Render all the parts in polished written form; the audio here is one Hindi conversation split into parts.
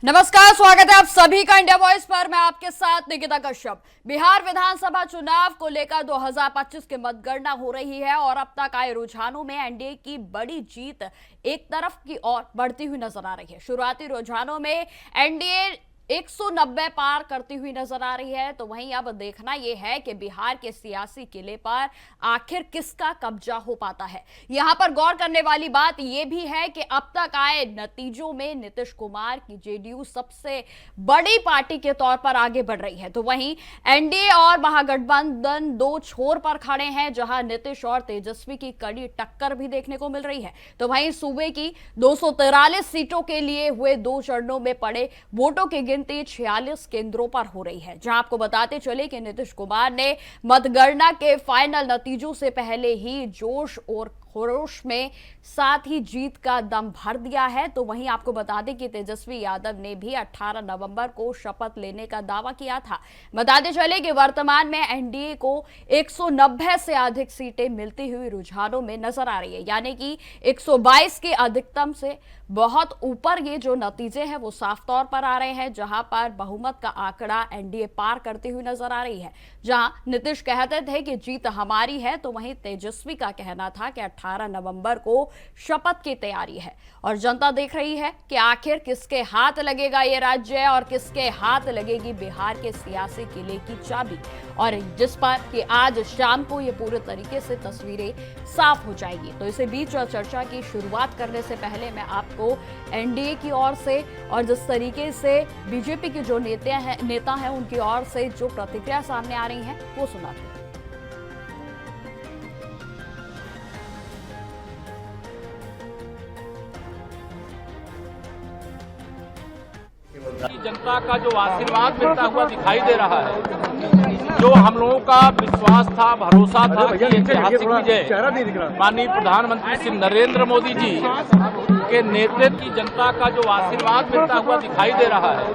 नमस्कार, स्वागत है आप सभी का इंडिया वॉइस पर। मैं आपके साथ निकिता कश्यप। बिहार विधानसभा चुनाव को लेकर 2025 की मतगणना हो रही है और अब तक आए रुझानों में एनडीए की बड़ी जीत एक तरफ की ओर बढ़ती हुई नजर आ रही है। शुरुआती रुझानों में एनडीए 190 पार करती हुई नजर आ रही है, तो वहीं अब देखना यह है कि बिहार के सियासी किले पर आखिर किसका कब्जा हो पाता है। यहां पर गौर करने वाली बात यह भी है कि अब तक आए नतीजों में नीतीश कुमार की जेडीयू सबसे बड़ी पार्टी के तौर पर आगे बढ़ रही है, तो वहीं एनडीए और महागठबंधन दो छोर पर खड़े हैं, जहां नीतीश और तेजस्वी की कड़ी टक्कर भी देखने को मिल रही है। तो वहीं सूबे की 243 सीटों के लिए हुए 2 चरणों में पड़े वोटों की गिनती 46 केंद्रों पर हो रही है, जहां आपको बताते चले कि नीतीश कुमार ने मतगणना के फाइनल नतीजों से पहले ही जोश और खरोश में साथ ही जीत का दम भर दिया है। तो वहीं आपको बता दें कि तेजस्वी यादव ने भी 18 नवंबर को शपथ लेने का दावा किया था। बताते चले कि वर्तमान में एनडीए को 190 से अधिक सीटें मिलती हुई रुझानों में नजर आ रही है, यानी कि 122 के अधिकतम से बहुत ऊपर ये जो नतीजे हैं वो साफ तौर पर आ रहे हैं, जहां पर बहुमत का आंकड़ा एनडीए पार करती हुई नजर आ रही है। जहां नीतीश कहते थे कि जीत हमारी है, तो वहीं तेजस्वी का कहना था कि 18 नवंबर को शपथ की तैयारी है और जनता देख रही है कि आखिर किसके हाथ लगेगा ये राज्य और किसके हाथ लगेगी बिहार के सियासी किले की चाबी, और जिस पर कि आज शाम को ये पूरे तरीके से तस्वीरें साफ हो जाएगी। तो इसी बीच चर्चा की शुरुआत करने से पहले मैं आपको एनडीए की ओर से और जिस तरीके से बीजेपी के जो नेता हैं उनकी ओर से जो प्रतिक्रिया सामने आ रही है वो सुनाते हैं। जनता का जो आशीर्वाद मिलता हुआ दिखाई दे रहा है, जो हम लोगों का विश्वास था, भरोसा था कि ऐतिहासिक विजय माननीय प्रधानमंत्री श्री नरेंद्र मोदी जी के नेतृत्व की जनता का जो आशीर्वाद मिलता हुआ दिखाई दे रहा है,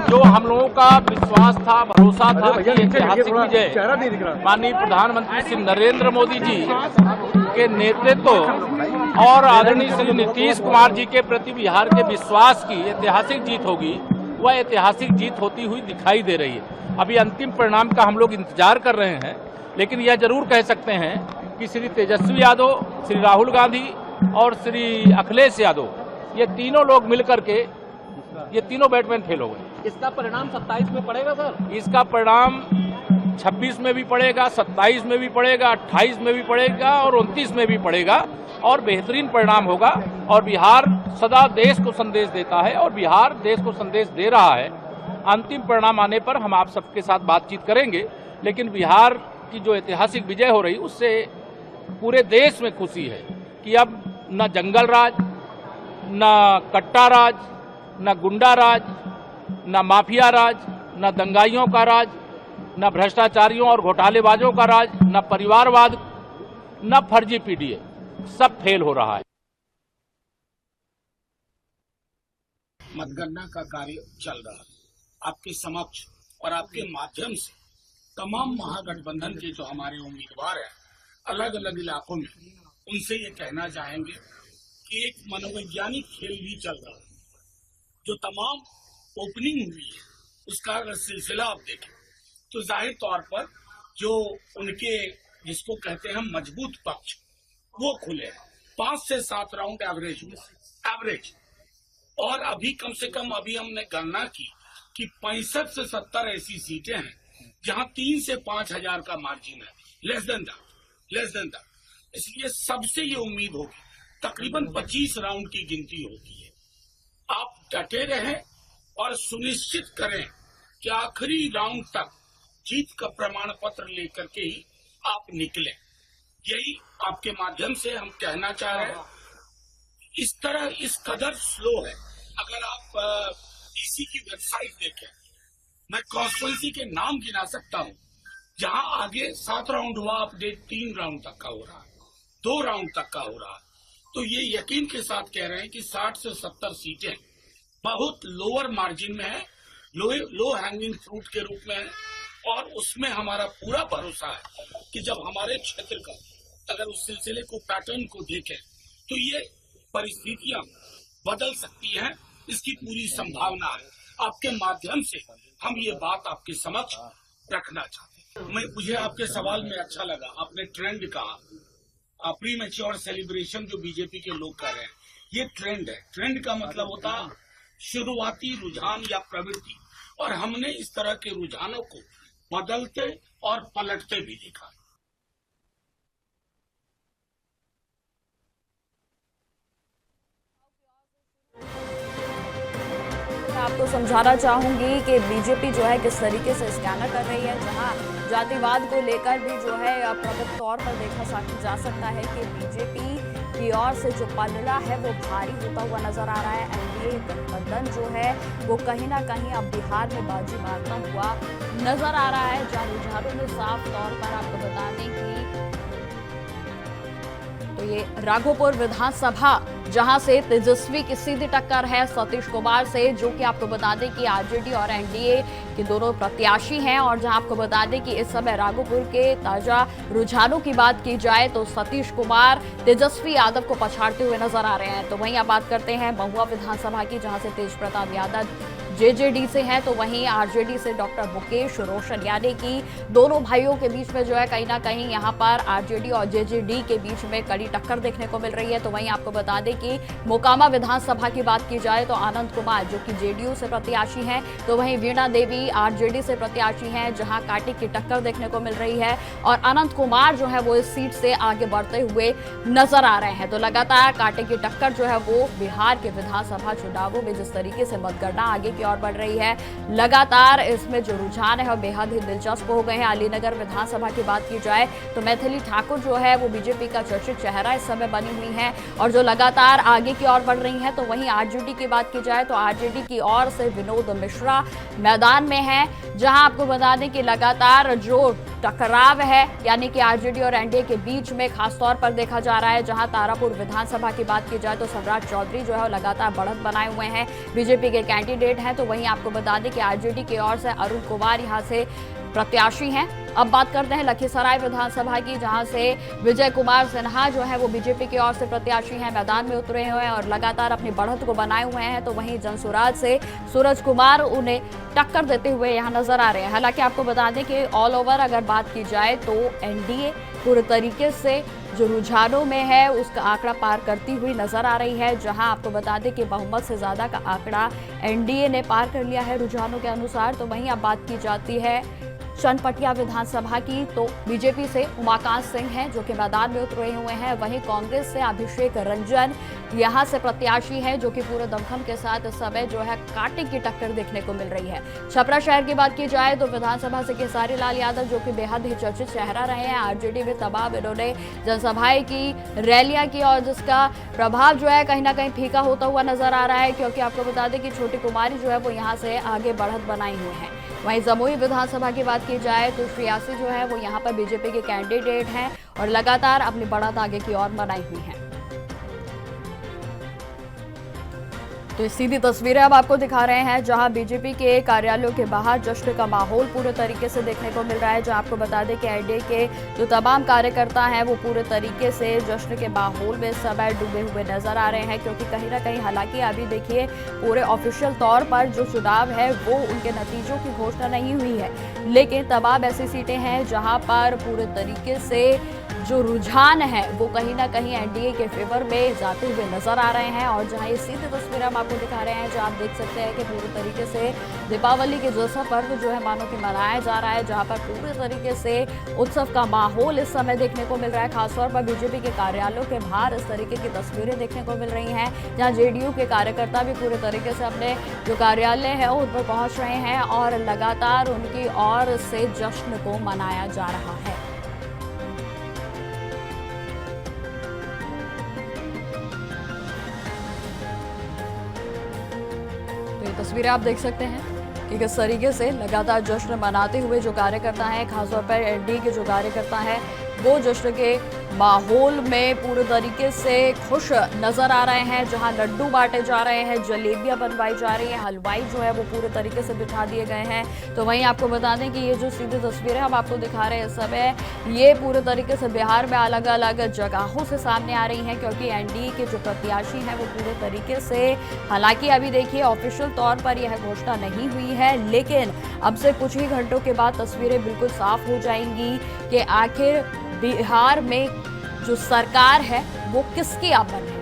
जो हम लोगों का विश्वास था, भरोसा था कि ऐतिहासिक विजय माननीय प्रधानमंत्री श्री नरेंद्र मोदी जी के नेतृत्व और आदरणीय श्री नीतीश कुमार जी के प्रति बिहार के विश्वास की ऐतिहासिक जीत होगी, वह ऐतिहासिक जीत होती हुई दिखाई दे रही है। अभी अंतिम परिणाम का हम लोग इंतजार कर रहे हैं, लेकिन यह जरूर कह सकते हैं कि श्री तेजस्वी यादव, श्री राहुल गांधी और श्री अखिलेश यादव, ये तीनों लोग मिलकर के ये तीनों बैटमैन फेल हो गए। इसका परिणाम 27 में पड़ेगा सर? इसका परिणाम 26 में भी पड़ेगा, 27 में भी पड़ेगा, 28 में भी पड़ेगा और 29 में भी पड़ेगा, और बेहतरीन परिणाम होगा। और बिहार सदा देश को संदेश देता है और बिहार देश को संदेश दे रहा है। अंतिम परिणाम आने पर हम आप सबके साथ बातचीत करेंगे, लेकिन बिहार की जो ऐतिहासिक विजय हो रही उससे पूरे देश में खुशी है कि अब न जंगल राज, न कट्टा राज, न गुंडा राज, न माफिया राज, न दंगाइयों का राज, न भ्रष्टाचारियों और घोटालेबाजों का राज, न परिवारवाद, न फर्जी पीडीए, सब फेल हो रहा है। मतगणना का कार्य चल रहा है आपके समक्ष, और आपके माध्यम से तमाम महागठबंधन के जो हमारे उम्मीदवार हैं अलग अलग इलाकों में, उनसे ये कहना चाहेंगे कि एक मनोवैज्ञानिक खेल भी चल रहा है। जो तमाम ओपनिंग हुई है उसका अगर सिलसिला आप देखें तो जाहिर तौर पर जो उनके जिसको कहते हैं मजबूत पक्ष वो खुले हैं। 5 से 7 राउंड एवरेज, और अभी कम से कम अभी हमने गणना की कि 65 से 70 ऐसी सीटें हैं जहां 3 से 5 हजार का मार्जिन है, लेस देन दैट। इसलिए सबसे ये उम्मीद होगी तकरीबन 25 राउंड की गिनती होती है। आप डटे रहें और सुनिश्चित करें कि आखिरी राउंड तक जीत का प्रमाण पत्र लेकर के ही आप निकलें। यही आपके माध्यम से हम कहना चाह रहे हैं। इस तरह इस कदर स्लो है। अगर आप डीसी की वेबसाइट देखें, मैं कॉन्स्टिट्यूंसी के नाम गिना सकता हूं जहां आगे 7 राउंड हुआ, अपडेट 3 राउंड तक का हो रहा है, 2 राउंड तक का हो रहा है। तो ये यकीन के साथ कह रहे हैं कि 60 से 70 सीटें बहुत लोअर मार्जिन में है, लो हैंगिंग फ्रूट के रूप में है, और उसमें हमारा पूरा भरोसा है कि जब हमारे क्षेत्र का अगर उस सिलसिले को पैटर्न को देखें तो ये परिस्थितियां बदल सकती हैं इसकी पूरी संभावना है। आपके माध्यम से हम ये बात आपके समक्ष रखना चाहते हैं। मुझे आपके सवाल में अच्छा लगा, आपने ट्रेंड कहा, प्री मैच्योर सेलिब्रेशन जो बीजेपी के लोग कर रहे हैं, ये ट्रेंड है। ट्रेंड का मतलब होता शुरुआती रुझान या प्रवृत्ति, और हमने इस तरह के रुझानों को बदलते और पलटते भी देखा। आपको समझाना चाहूंगी कि बीजेपी जो है किस तरीके से स्कैनर कर रही है, जहां जातिवाद को लेकर भी जो है प्रकट तौर पर देखा जा सकता है कि बीजेपी की ओर से जो पलड़ा है वो भारी होता हुआ नजर आ रहा है। एनडीए गठबंधन जो है वो कहीं ना कहीं अब बिहार में बाजी मारता हुआ नजर आ रहा है, जहां रुझानों में साफ तौर पर आपको बता दें कि तो ये राघोपुर विधानसभा जहां से तेजस्वी की सीधी टक्कर है सतीश कुमार से, जो कि आपको बता दें कि आरजेडी और एनडीए के दोनों प्रत्याशी हैं। और जहां आपको बता दें कि इस समय राघोपुर के ताजा रुझानों की बात की जाए तो सतीश कुमार तेजस्वी यादव को पछाड़ते हुए नजर आ रहे हैं। तो वहीं आप बात करते हैं महुआ विधानसभा की, जहां से तेज प्रताप यादव जेजेडी से हैं, तो वहीं आरजेडी से डॉक्टर मुकेश रोशन, यानी कि दोनों भाइयों के बीच में जो है कहीं ना कहीं यहां पर आरजेडी और जेजेडी के बीच में कड़ी टक्कर देखने को मिल रही है। तो वहीं आपको बता दें कि मोकामा विधानसभा की बात की जाए तो आनंद कुमार जो कि जेडीयू से प्रत्याशी हैं, तो वहीं वीणा देवी आरजेडी से प्रत्याशी हैं, जहां कांटे की टक्कर देखने को मिल रही है। और अनंत कुमार जो है वो इस सीट से आगे बढ़ते हुए नजर आ रहे हैं। तो लगातार कांटे की टक्कर जो है वो बिहार के विधानसभा चुनावों में जिस तरीके से मतगणना आगे की ओर बढ़ रही है, लगातार इसमें जो रुझान है वो बेहद ही दिलचस्प हो गए हैं। अलीनगर विधानसभा की बात की जाए तो मैथिली ठाकुर जो है वो बीजेपी का चर्चित चेहरा इस समय बनी हुई है और जो लगातार आगे की ओर बढ़ रही हैं। तो वहीं आरजेडी की बात की जाए तो आरजेडी की ओर से विनोद मिश्रा मैदान में है, जहां आपको बता दें कि लगातार जो टकराव है यानी कि आरजेडी और एनडीए के बीच में खासतौर पर देखा जा रहा है। जहां तारापुर विधानसभा की बात की जाए तो सम्राट चौधरी जो है लगातार बढ़त बनाए हुए हैं, बीजेपी के कैंडिडेट हैं। तो वहीं आपको बता दें कि आरजेडी की ओर से अरुण कुमार यहां से प्रत्याशी हैं। अब बात करते हैं लखीसराय विधानसभा की, जहां से विजय कुमार सिन्हा जो है वो बीजेपी की ओर से प्रत्याशी हैं, मैदान में उतरे हुए हैं और लगातार अपनी बढ़त को बनाए हुए हैं। तो वहीं जनसुराज से सूरज कुमार उन्हें टक्कर देते हुए यहां नजर आ रहे हैं। हालांकि आपको बता दें कि ऑल ओवर अगर बात की जाए तो एनडीए पूरे तरीके से जो रुझानों में है उसका आंकड़ा पार करती हुई नजर आ रही है, जहां आपको बता दें कि बहुमत से ज्यादा का आंकड़ा एनडीए ने पार कर लिया है रुझानों के अनुसार। तो वहीं अब बात की जाती है चनपटिया विधानसभा की, तो बीजेपी से उमाकांत सिंह हैं जो कि मैदान में उतरे हुए हैं। वहीं कांग्रेस से अभिषेक रंजन यहां से प्रत्याशी हैं, जो कि पूरे दमखम के साथ इस समय जो है कांटे की टक्कर देखने को मिल रही है। छपरा शहर की बात की जाए तो विधानसभा से केसारी लाल यादव जो कि बेहद ही चर्चित चेहरा रहे हैं, आरजेडी में तमाम इन्होंने जनसभाएं की, रैलियां की और जिसका प्रभाव जो है कहीं ना कहीं फीका होता हुआ नजर आ रहा है, क्योंकि आपको बता दें कि छोटी कुमारी जो है वो यहाँ से आगे बढ़त बनाए हुए हैं। वहीं जमुई विधानसभा की बात की जाए तो श्रेयासी जो है वो यहाँ पर बीजेपी के कैंडिडेट हैं और लगातार अपनी बढ़त आगे की ओर बनाई हुई है। तो सीधी तस्वीरें अब आपको दिखा रहे हैं, जहां बीजेपी के कार्यालयों के बाहर जश्न का माहौल पूरे तरीके से देखने को मिल रहा है। जहां आपको बता दें कि एनडीए के जो तमाम कार्यकर्ता हैं वो पूरे तरीके से जश्न के माहौल में समय डूबे हुए नजर आ रहे हैं, क्योंकि कहीं ना कहीं हालांकि अभी देखिए पूरे ऑफिशियल तौर पर जो चुनाव है वो उनके नतीजों की घोषणा नहीं हुई है, लेकिन तमाम ऐसी सीटें हैं जहां पर पूरे तरीके से जो रुझान है वो कहीं ना कहीं एनडीए के फेवर में जाते हुए नजर आ रहे हैं। और जहां ये सीधी तस्वीरें हम आपको दिखा रहे हैं, जहां आप देख सकते हैं कि पूरे तरीके से दीपावली के जैसा पर्व जो है मानो कि मनाया जा रहा है, जहां पर पूरे तरीके से उत्सव का माहौल इस समय देखने को मिल रहा है। खासतौर पर बीजेपी के कार्यालयों के बाहर इस तरीके की तस्वीरें देखने को मिल रही हैं, जहां जेडीयू के कार्यकर्ता भी पूरे तरीके से अपने जो कार्यालय है उन पर पहुंच रहे हैं और लगातार उनकी ओर से जश्न को मनाया जा रहा है। तस्वीरें आप देख सकते हैं कि किस तरीके से लगातार जश्न मनाते हुए जो कार्यकर्ता हैं, खासतौर पर एनडीए के जो कार्यकर्ता हैं वो जश्न के माहौल में पूरे तरीके से खुश नजर आ रहे हैं, जहां लड्डू बांटे जा रहे हैं, जलेबियां बनवाई जा रही हैं, हलवाई जो है वो पूरे तरीके से बिठा दिए गए हैं। तो वहीं आपको बता दें कि ये जो सीधी तस्वीरें हम आपको दिखा रहे हैं इस समय, ये पूरे तरीके से बिहार में अलग अलग जगहों से सामने आ रही हैं, क्योंकि एनडीए के जो प्रत्याशी हैं वो पूरे तरीके से, हालांकि अभी देखिए ऑफिशियल तौर पर यह घोषणा नहीं हुई है, लेकिन अब से कुछ ही घंटों के बाद तस्वीरें बिल्कुल साफ हो जाएंगी कि आखिर बिहार में जो सरकार है वो किसकी आप बनने वाली है।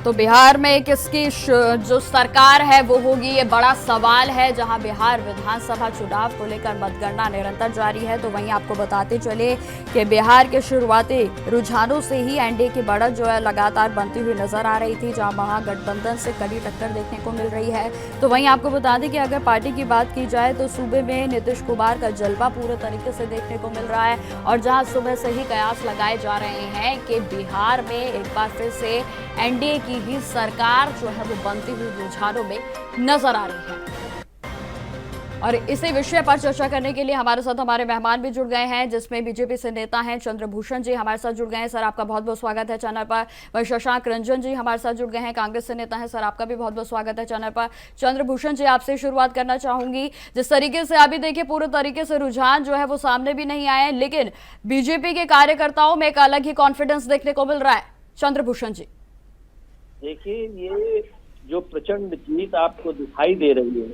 तो बिहार में किसकी जो सरकार है वो होगी, ये बड़ा सवाल है, जहां बिहार विधानसभा चुनाव को लेकर मतगणना निरंतर जारी है। तो वहीं आपको बताते चले कि बिहार के शुरुआती रुझानों से ही एनडीए की बढ़त जो है लगातार बनती हुई नजर आ रही थी, जहां महागठबंधन से कड़ी टक्कर देखने को मिल रही है। तो वहीं आपको बता दें कि अगर पार्टी की बात की जाए तो सूबे में नीतीश कुमार का जलवा पूरे तरीके से देखने को मिल रहा है, और जहां सुबह से ही कयास लगाए जा रहे हैं कि बिहार में एक बार फिर से एनडीए की ही सरकार जो है वो बनती हुई रुझानों में नजर आ रही है। और इसी विषय पर चर्चा करने के लिए हमारे साथ हमारे मेहमान भी जुड़ गए हैं, जिसमें बीजेपी से नेता हैं चंद्रभूषण जी हमारे साथ जुड़ गए हैं। सर आपका बहुत बहुत स्वागत है चैनल पर। वही शशांक रंजन जी हमारे साथ जुड़ गए हैं, कांग्रेस से नेता हैं। सर आपका भी बहुत बहुत स्वागत है चैनल पर। चंद्रभूषण जी आपसे शुरुआत करना चाहूंगी, जिस तरीके से अभी देखिए पूरे तरीके से रुझान जो है वो सामने भी नहीं आए, लेकिन बीजेपी के कार्यकर्ताओं में एक अलग ही कॉन्फिडेंस देखने को मिल रहा है। चंद्रभूषण जी देखिए, ये जो प्रचंड जीत आपको दिखाई दे रही है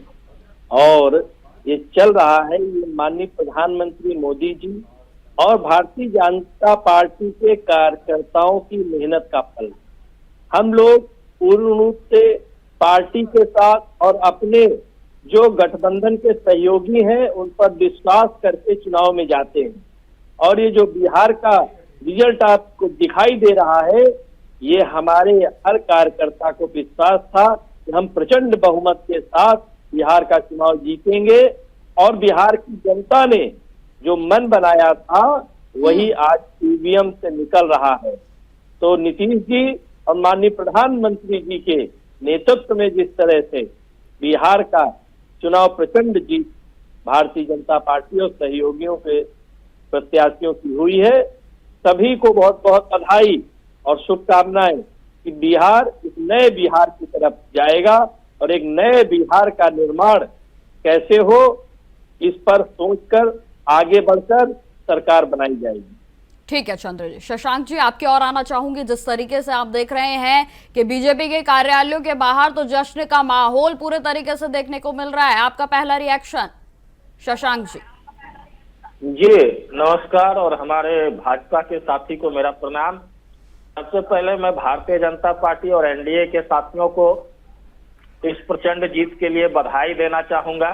और ये चल रहा है, ये माननीय प्रधानमंत्री मोदी जी और भारतीय जनता पार्टी के कार्यकर्ताओं की मेहनत का फल। हम लोग पूर्ण रूप से पार्टी के साथ और अपने जो गठबंधन के सहयोगी हैं उन पर विश्वास करके चुनाव में जाते हैं, और ये जो बिहार का रिजल्ट आपको दिखाई दे रहा है, ये हमारे हर कार्यकर्ता को विश्वास था कि हम प्रचंड बहुमत के साथ बिहार का चुनाव जीतेंगे, और बिहार की जनता ने जो मन बनाया था वही आज ईवीएम से निकल रहा है। तो नीतीश जी और माननीय प्रधानमंत्री जी के नेतृत्व में जिस तरह से बिहार का चुनाव प्रचंड जीत भारतीय जनता पार्टी और सहयोगियों के प्रत्याशियों की हुई है, सभी को बहुत बहुत बधाई और शुभकामनाएं कि बिहार एक नए बिहार की तरफ जाएगा, और एक नए बिहार का निर्माण कैसे हो इस पर सोचकर आगे बढ़कर सरकार बनाई जाएगी। ठीक है चंद्र जी। शशांक जी आपके और आना चाहूंगी, जिस तरीके से आप देख रहे हैं कि बीजेपी के कार्यालयों के बाहर तो जश्न का माहौल पूरे तरीके से देखने को मिल रहा है, आपका पहला रिएक्शन शशांक जी। जी नमस्कार, और हमारे भाजपा के साथी को मेरा प्रणाम। सबसे पहले मैं भारतीय जनता पार्टी और एनडीए के साथियों को इस प्रचंड जीत के लिए बधाई देना चाहूंगा।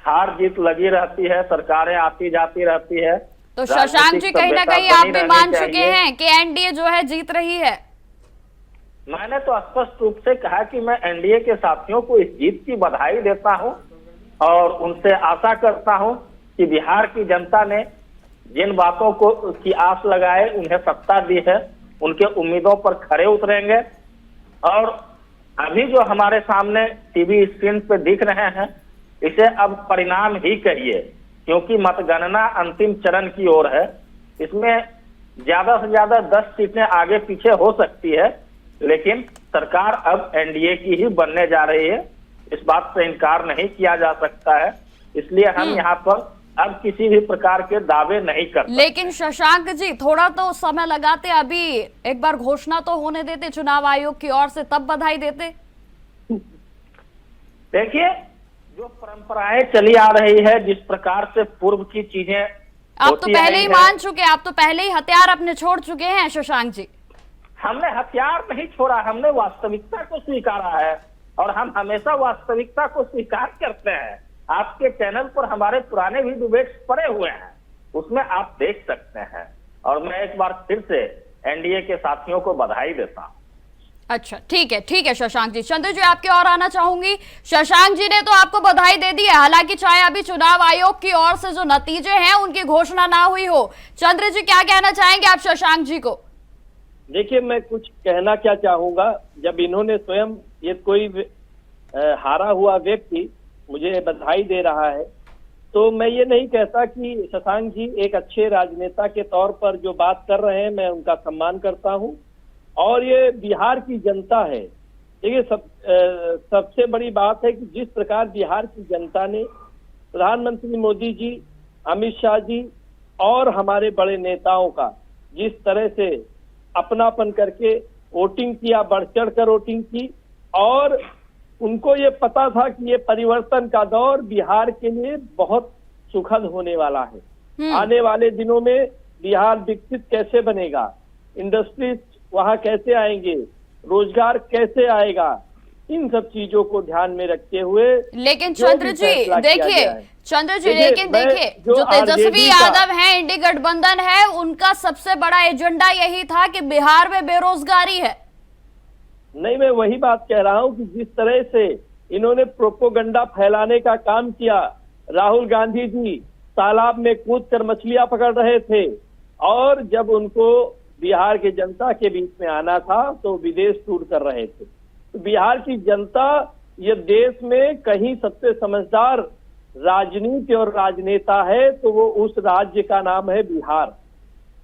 हार जीत लगी रहती है, सरकारें आती जाती रहती है, तो शशांक जी कहीं ना कहीं आप भी मान चुके हैं कि एनडीए जो है जीत रही है। मैंने तो स्पष्ट रूप से कहा कि मैं एनडीए के साथियों को इस जीत की बधाई देता हूं, और उनसे आशा करता हूं कि बिहार की जनता ने जिन बातों को की आस लगाए, उन्हें सत्ता दी है, उनके उम्मीदों पर खरे उतरेंगे। और अभी जो हमारे सामने टीवी स्क्रीन पे दिख रहे हैं, इसे अब परिणाम ही कहिए, क्योंकि मतगणना अंतिम चरण की ओर है। इसमें ज्यादा से ज्यादा 10 सीटें आगे पीछे हो सकती है, लेकिन सरकार अब एनडीए की ही बनने जा रही है, इस बात से इनकार नहीं किया जा सकता है। इसलिए हम यहाँ पर अब किसी भी प्रकार के दावे नहीं करते। लेकिन शशांक जी थोड़ा तो समय लगाते, अभी एक बार घोषणा तो होने देते चुनाव आयोग की ओर से, तब बधाई देते। देखिए, जो परंपराएं चली आ रही है, जिस प्रकार से पूर्व की चीजें आप तो पहले ही मान चुके, आप तो पहले ही हथियार अपने छोड़ चुके हैं शशांक जी। हमने हथियार नहीं छोड़ा, हमने वास्तविकता को स्वीकारा है, और हम हमेशा वास्तविकता को स्वीकार करते हैं। आपके चैनल पर हमारे पुराने भी डिबेट्स पड़े हुए हैं, उसमें आप देख सकते हैं। और मैं एक बार फिर से एनडीए के साथियों को बधाई देता हूं। अच्छा, ठीक है शशांक जी। चंद्र जी आपके और आना चाहूंगी। शशांक जी ने तो आपको बधाई दे दी है, हालांकि चाहे अभी चुनाव आयोग की ओर से जो नतीजे हैं उनकी घोषणा ना हुई हो। चंद्र जी क्या कहना चाहेंगे आप शशांक जी को? देखिए, मैं कुछ कहना क्या चाहूंगा, जब इन्होंने स्वयं, ये कोई हारा हुआ व्यक्ति मुझे बधाई दे रहा है, तो मैं ये नहीं कहता कि शशांक जी एक अच्छे राजनेता के तौर पर जो बात कर रहे हैं मैं उनका सम्मान करता हूं। और ये बिहार की जनता है। देखिए, सबसे बड़ी बात है कि जिस प्रकार बिहार की जनता ने प्रधानमंत्री मोदी जी, अमित शाह जी और हमारे बड़े नेताओं का जिस तरह से अपनापन करके वोटिंग किया, बढ़ चढ़ कर वोटिंग की, और उनको ये पता था कि ये परिवर्तन का दौर बिहार के लिए बहुत सुखद होने वाला है। आने वाले दिनों में बिहार विकसित कैसे बनेगा, इंडस्ट्रीज वहां कैसे आएंगे, रोजगार कैसे आएगा, इन सब चीजों को ध्यान में रखते हुए। लेकिन चंद्र जी देखिए, लेकिन देखिए जो तेजस्वी यादव हैं, इंडी गठबंधन है, उनका सबसे बड़ा एजेंडा यही था कि बिहार में बेरोजगारी है। नहीं, मैं वही बात कह रहा हूं कि जिस तरह से इन्होंने प्रोपोगंडा फैलाने का काम किया, राहुल गांधी जी तालाब में कूद कर मछलियां पकड़ रहे थे, और जब उनको बिहार की जनता के बीच में आना था तो विदेश टूर कर रहे थे। तो बिहार की जनता ये देश में कहीं सबसे समझदार राजनीति और राजनेता है तो वो उस राज्य का नाम है बिहार।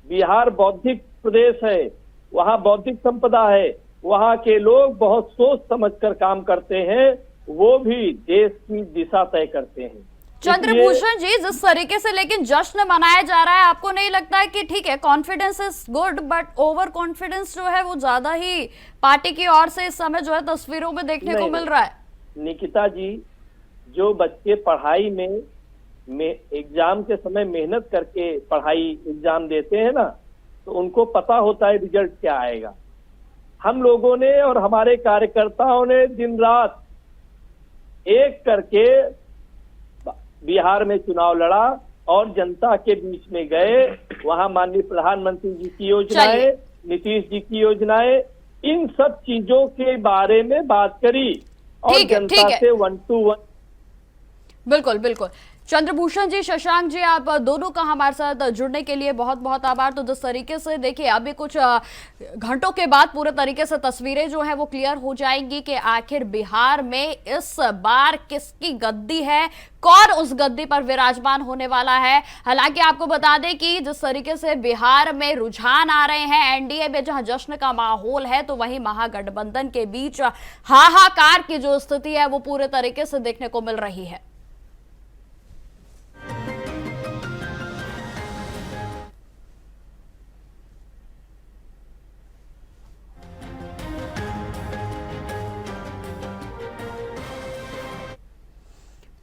बिहार बौद्धिक प्रदेश है, वहाँ बौद्धिक संपदा है, वहाँ के लोग बहुत सोच समझकर काम करते हैं, वो भी देश की दिशा तय करते हैं। चंद्रभूषण जी, जिस तरीके से लेकिन जश्न मनाया जा रहा है, आपको नहीं लगता है कि ठीक है confidence is good but over confidence जो है वो ज्यादा ही पार्टी की ओर से इस समय जो है तस्वीरों में देखने को मिल रहा है? निकिता जी, जो बच्चे पढ़ाई में एग्जाम के समय मेहनत करके पढ़ाई एग्जाम देते हैं ना, तो उनको पता होता है रिजल्ट क्या आएगा। हम लोगों ने और हमारे कार्यकर्ताओं ने दिन रात एक करके बिहार में चुनाव लड़ा और जनता के बीच में गए, वहां माननीय प्रधानमंत्री जी की योजनाएं, नीतीश जी की योजनाएं, इन सब चीजों के बारे में बात करी और जनता से 1 to 1। बिल्कुल बिल्कुल। चंद्रभूषण जी, शशांक जी, आप दोनों का हमारे साथ जुड़ने के लिए बहुत बहुत आभार। तो जिस तरीके से देखिए अभी कुछ घंटों के बाद पूरे तरीके से तस्वीरें जो है वो क्लियर हो जाएंगी कि आखिर बिहार में इस बार किसकी गद्दी है, कौन उस गद्दी पर विराजमान होने वाला है। हालांकि आपको बता दें कि जिस तरीके से बिहार में रुझान आ रहे हैं, एनडीए में जहां जश्न का माहौल है, तो वहीं महागठबंधन के बीच हाहाकार की जो स्थिति है वो पूरे तरीके से देखने को मिल रही है।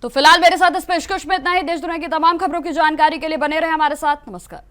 तो फिलहाल मेरे साथ इस पेशकश में इतना ही। देश दुनिया की तमाम खबरों की जानकारी के लिए बने रहे हमारे साथ। नमस्कार।